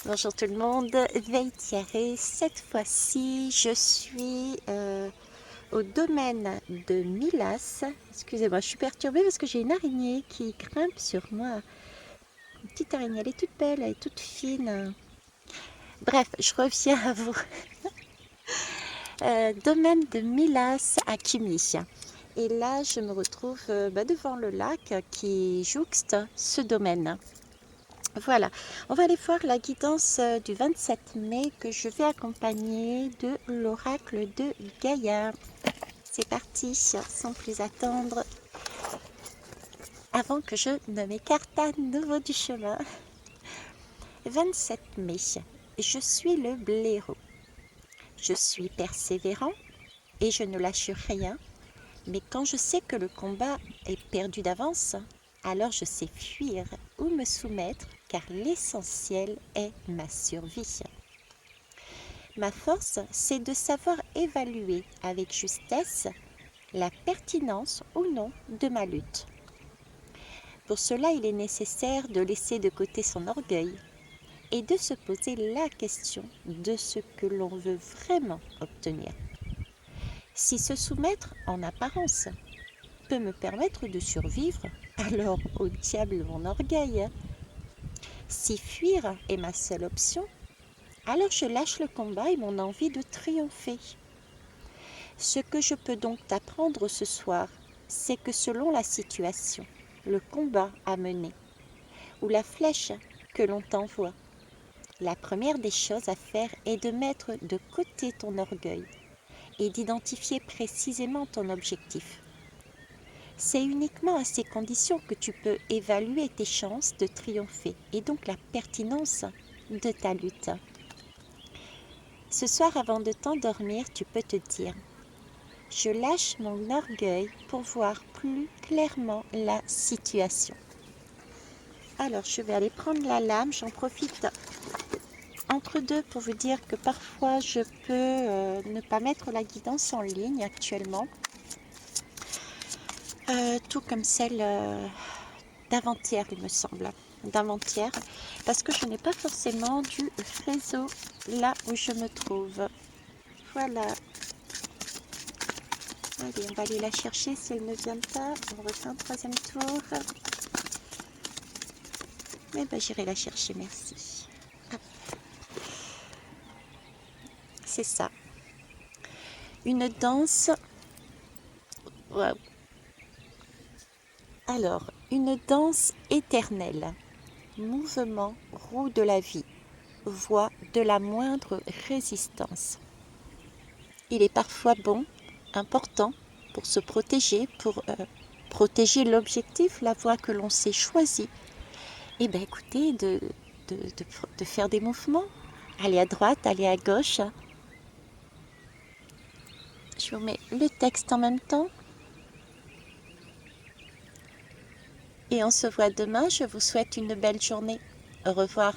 Bonjour tout le monde, Veille Thierry. Cette fois-ci, je suis au domaine de Milas. Excusez-moi, je suis perturbée parce que j'ai une araignée qui grimpe sur moi. Une petite araignée, elle est toute belle, elle est toute fine. Bref, je reviens à vous. Domaine de Milas à Kimi. Et là, je me retrouve devant le lac qui jouxte ce domaine. Voilà, on va aller voir la guidance du 27 mai que je vais accompagner de l'oracle de Gaïa. C'est parti, sans plus attendre, avant que je ne m'écarte à nouveau du chemin. 27 mai, je suis le blaireau. Je suis persévérant et je ne lâche rien, mais quand je sais que le combat est perdu d'avance, alors je sais fuir ou me soumettre car l'essentiel est ma survie. Ma force, c'est de savoir évaluer avec justesse la pertinence ou non de ma lutte. Pour cela, il est nécessaire de laisser de côté son orgueil et de se poser la question de ce que l'on veut vraiment obtenir. Si se soumettre en apparence peut me permettre de survivre, alors au diable mon orgueil. Si fuir est ma seule option, alors je lâche le combat et mon envie de triompher. Ce que je peux donc t'apprendre ce soir, c'est que selon la situation, le combat à mener, ou la flèche que l'on t'envoie, la première des choses à faire est de mettre de côté ton orgueil et d'identifier précisément ton objectif. C'est uniquement à ces conditions que tu peux évaluer tes chances de triompher et donc la pertinence de ta lutte. Ce soir, avant de t'endormir, tu peux te dire: je lâche mon orgueil pour voir plus clairement la situation. Alors, je vais aller prendre la lame. J'en profite entre deux pour vous dire que parfois, je peux ne pas mettre la guidance en ligne actuellement. Tout comme celle d'avant-hier, il me semble. D'avant-hier, parce que je n'ai pas forcément du réseau là où je me trouve. Voilà. Allez, on va aller la chercher si elle ne vient pas. On refait un troisième tour. Mais j'irai la chercher, merci. Hop. C'est ça. Une danse. Wow. Alors, une danse éternelle. Mouvement roue de la vie. Voie de la moindre résistance. Il est parfois bon, important, pour se protéger, pour protéger l'objectif, la voie que l'on s'est choisie. Et bien écoutez, de faire des mouvements. Aller à droite, aller à gauche. Je vous mets le texte en même temps. Et on se voit demain. Je vous souhaite une belle journée. Au revoir.